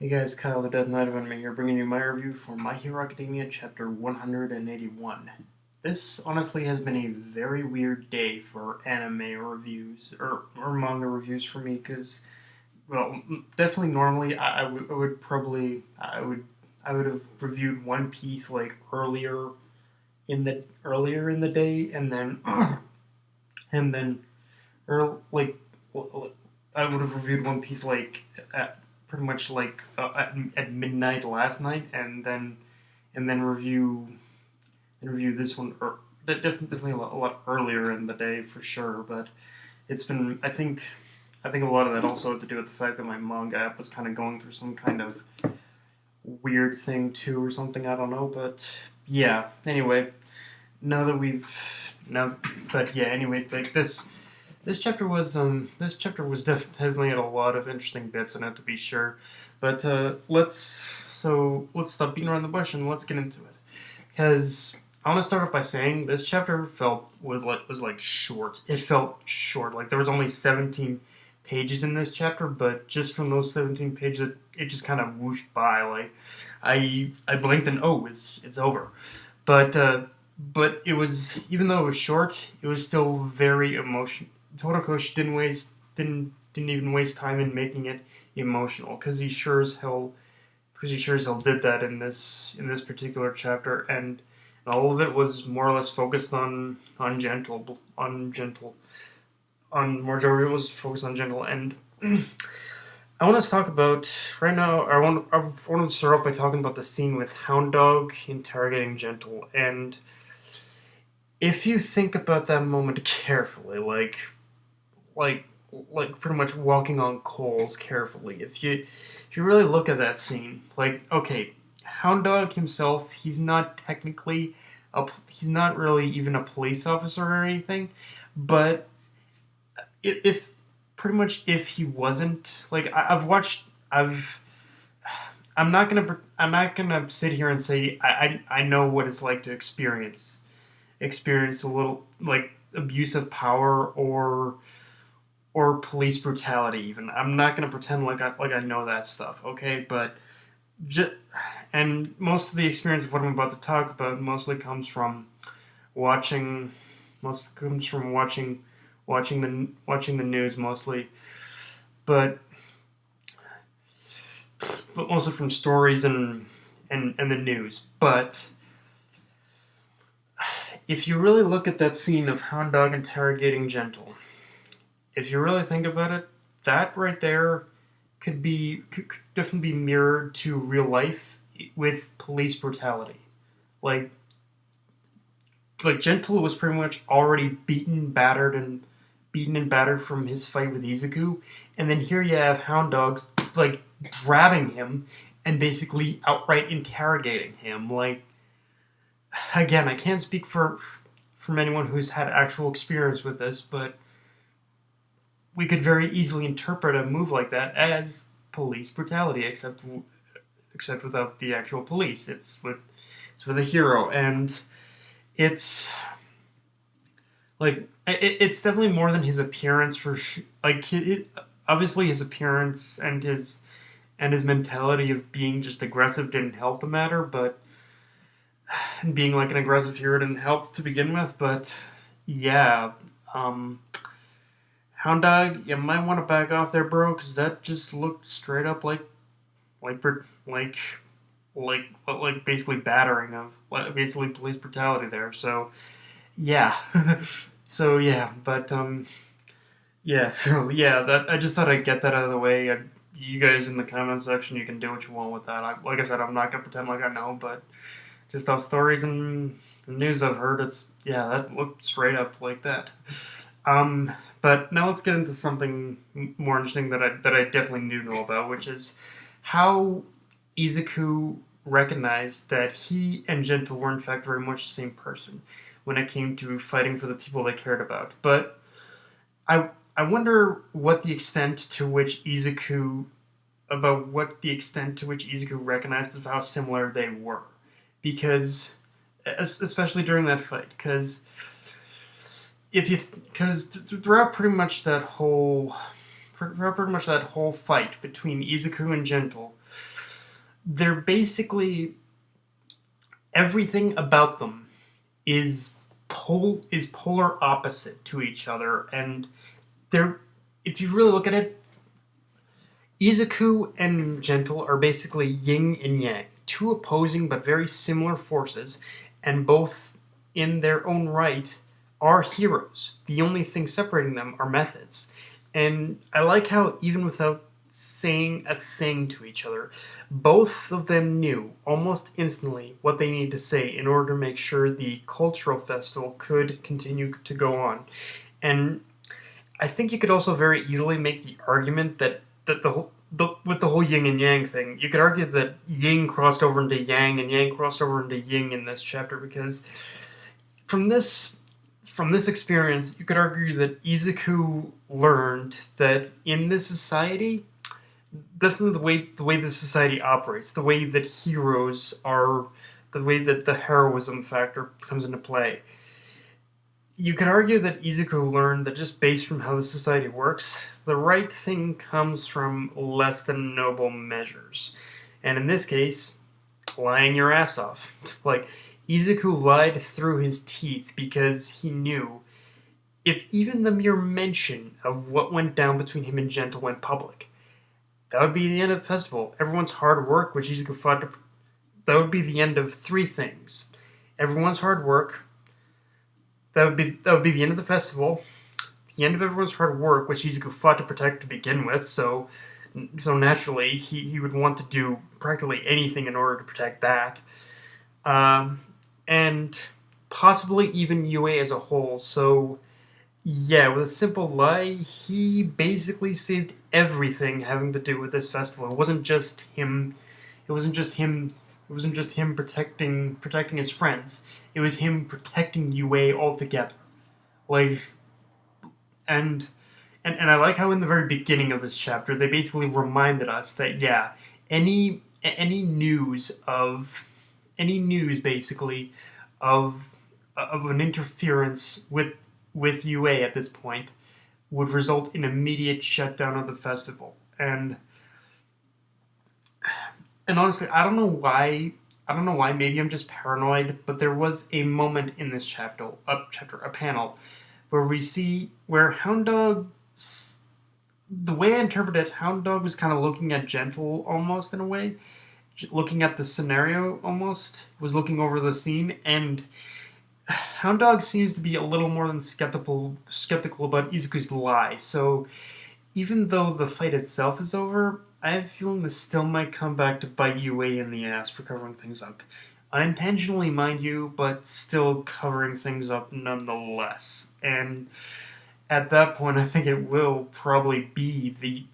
Hey guys, Kyle the Death Knight of Anime here, bringing you my review for My Hero Academia Chapter 181. This honestly has been a very weird day for anime reviews, or manga reviews for me, because, well, definitely normally I would probably, I would have reviewed One Piece like earlier in the day, and then, and then, or like, I would have reviewed One Piece like pretty much like at midnight last night, and then review this one, or definitely a lot earlier in the day for sure. But it's been I think a lot of that also had to do with the fact that my manga app was kind of going through some kind of weird thing too, or something. I don't know, but yeah. Anyway, now that we've now, but yeah. Anyway, like this chapter was definitely had a lot of interesting bits in it, to be sure. But let's stop beating around the bush and let's get into it. Because I want to start off by saying this chapter was like short. It felt short. Like there was only 17 pages in this chapter, but just from those 17 pages, it just kind of whooshed by. Like I blinked and oh, it's over. But it was, even though it was short, it was still very emotional. Torokoshi didn't even waste time in making it emotional, because he sure as hell did that in this particular chapter, and all of it was more or less focused on gentle on majority was focused on gentle. And I want to talk about right now. I want to start off by talking about the scene with Hound Dog interrogating Gentle. And if you think about that moment carefully, like like pretty much walking on coals carefully. If you really look at that scene, like, okay, Hound Dog himself, he's not really even a police officer or anything, but if pretty much if he wasn't, like, I've I'm not gonna sit here and say I know what it's like to experience a little like abuse of power or police brutality. Even I'm not gonna pretend like I know that stuff, okay? But just, and most of the experience of what I'm about to talk about mostly comes from watching watching the news mostly, but mostly from stories and the news. But if you really look at that scene of Hound Dog interrogating Gentle, if you really think about it, that right there could definitely be mirrored to real life with police brutality. Like Gentle was pretty much already beaten and battered from his fight with Izuku, and then here you have Hound Dogs like grabbing him and basically outright interrogating him. Like, again, I can't speak from anyone who's had actual experience with this, but we could very easily interpret a move like that as police brutality, except without the actual police. It's with a hero, and it's like it's definitely more than his appearance for like obviously his appearance and his mentality of being just aggressive didn't help the matter, but and being like an aggressive hero didn't help to begin with. But yeah, um, Hound Dog, you might want to back off there, bro, because that just looked straight up like like like basically battering of like basically police brutality there. So yeah, so yeah, but yeah, so yeah, that I just thought I'd get that out of the way. You guys in the comment section, you can do what you want with that. Like I said, I'm not gonna pretend like I know, but just off stories and news I've heard, it's yeah, that looked straight up like that. Um, but now let's get into something more interesting that I definitely do know about, which is how Izuku recognized that he and Gentle were in fact very much the same person when it came to fighting for the people they cared about. But I wonder what the extent to which Izuku recognized of how similar they were, because especially during that fight, because throughout pretty much that whole fight between Izuku and Gentle, they're basically everything about them is polar opposite to each other, and they're if you really look at it, Izuku and Gentle are basically yin and yang, two opposing but very similar forces, and both, in their own right, are heroes. The only thing separating them are methods. And I like how, even without saying a thing to each other, both of them knew almost instantly what they needed to say in order to make sure the cultural festival could continue to go on. And I think you could also very easily make the argument that with the whole yin and yang thing, you could argue that yin crossed over into yang and yang crossed over into yin in this chapter, because from this from this experience, you could argue that Izuku learned that in this society, definitely the way the society operates, the way that heroes are, the way that the heroism factor comes into play. You could argue that Izuku learned that just based from how the society works, the right thing comes from less than noble measures. And in this case, lying your ass off. Like, Izuku lied through his teeth because he knew if even the mere mention of what went down between him and Gentle went public, that would be the end of the festival. Everyone's hard work, which Izuku fought to. That would be the end of three things. Everyone's hard work. That would be the end of the festival. The end of everyone's hard work, which Izuku fought to protect to begin with. So naturally, he would want to do practically anything in order to protect that. And possibly even UA as a whole. So, yeah, with a simple lie, he basically saved everything having to do with this festival. It wasn't just him. It wasn't just him. It wasn't just him protecting his friends. It was him protecting UA altogether. Like, and I like how in the very beginning of this chapter they basically reminded us that yeah, any news basically of an interference with UA at this point would result in immediate shutdown of the festival. And honestly, I don't know why. I don't know why. Maybe I'm just paranoid. But there was a moment in this a panel, where Hound Dog. The way I interpret it, Hound Dog was kind of looking at Gentle almost in a way, looking at the scenario almost, was looking over the scene, and Hound Dog seems to be a little more than skeptical about Izuku's lie. So even though the fight itself is over, I have a feeling this still might come back to bite UA in the ass for covering things up. Unintentionally, mind you, but still covering things up nonetheless. And at that point, I think it will probably be the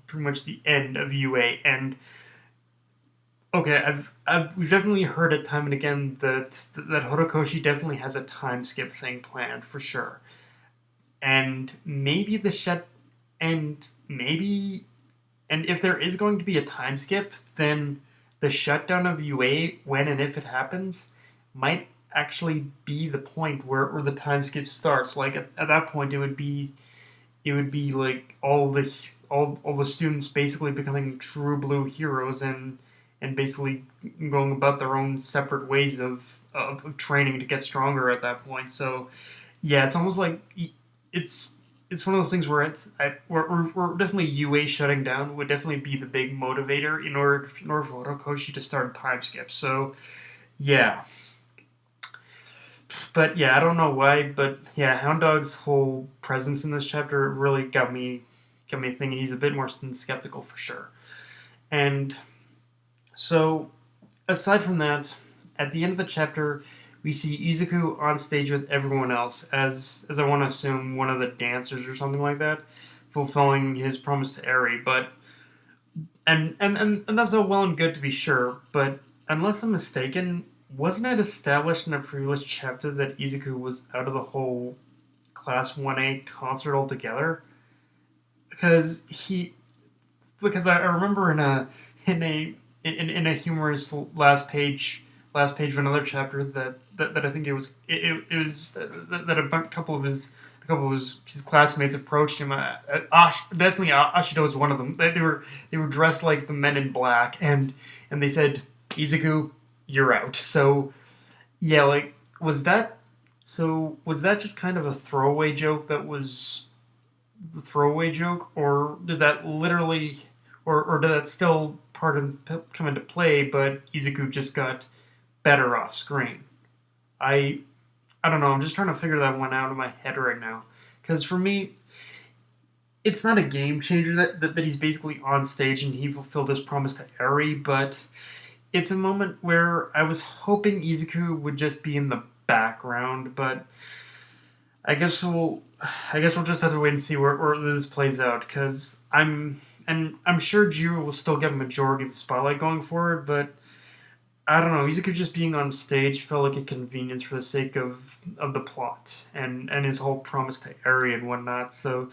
pretty much the end of UA. And okay, we've definitely heard it time and again that Horikoshi definitely has a time skip thing planned for sure. And maybe and if there is going to be a time skip, then the shutdown of UA, when and if it happens, might actually be the point where the time skip starts. Like at that point, it would be like all the students basically becoming true blue heroes and basically going about their own separate ways of training to get stronger at that point. So yeah, it's almost like it's it's one of those things where definitely UA shutting down would definitely be the big motivator in order for Horikoshi to start a time skip. So yeah, but yeah, I don't know why, but yeah, Hound Dog's whole presence in this chapter really got me thinking he's a bit more than skeptical for sure. And so aside from that, at the end of the chapter, we see Izuku on stage with everyone else as I want to assume one of the dancers or something like that, fulfilling his promise to Eri. But and that's all well and good to be sure, but unless I'm mistaken, wasn't it established in a previous chapter that Izuku was out of the whole Class 1A concert altogether? Because I remember in a humorous last page of another chapter that I think it was that a couple of his a couple of his classmates approached him. Definitely Ashido was one of them. They were dressed like the Men in Black, and they said, "Izuku, you're out." So yeah, like was that just kind of a throwaway joke that was the throwaway joke, or did that literally, or did that still come into play? But Izuku just got better off screen. I I don't know. I'm just trying to figure that one out in my head right now. Because for me, it's not a game changer that he's basically on stage and he fulfilled his promise to Eri, but it's a moment where I was hoping Izuku would just be in the background, but I guess we'll I guess we'll just have to wait and see where this plays out. Because I'm sure Jiro will still get a majority of the spotlight going forward, but I don't know. Izuku just being on stage felt like a convenience for the sake of the plot and his whole promise to Eri and whatnot. So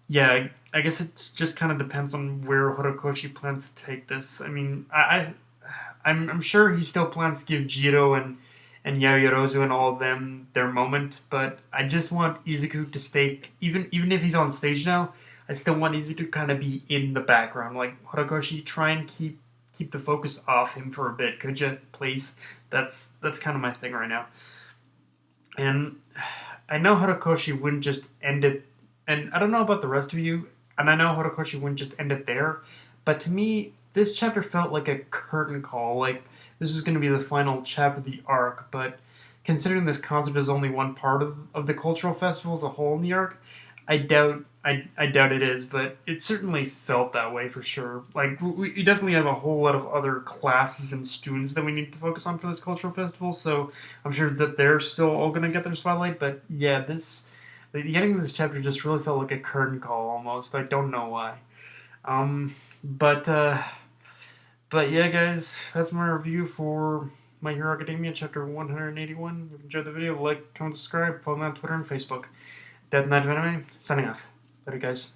yeah, I guess it just kind of depends on where Horikoshi plans to take this. I mean, I'm sure he still plans to give Jiro and Yaoyorozu and all of them their moment, but I just want Izuku to stay even if he's on stage now. I still want Izuku to kind of be in the background. Like Horikoshi, try and keep the focus off him for a bit, could you, please? That's kind of my thing right now. And I know Horikoshi wouldn't just end it, and I don't know about the rest of you, and I know Horikoshi wouldn't just end it there, but to me, this chapter felt like a curtain call. Like this was going to be the final chapter of the arc, but considering this concept is only one part of the cultural festival as a whole in the arc, I doubt it is, but it certainly felt that way for sure. Like we definitely have a whole lot of other classes and students that we need to focus on for this cultural festival. So I'm sure that they're still all going to get their spotlight. But yeah, the ending of this chapter just really felt like a curtain call almost. I don't know why. Um, but uh, but yeah, guys, that's my review for My Hero Academia chapter 181. If you enjoyed the video, like, comment, subscribe, follow me on Twitter and Facebook. Death Knight of Anime, signing off. Later, guys.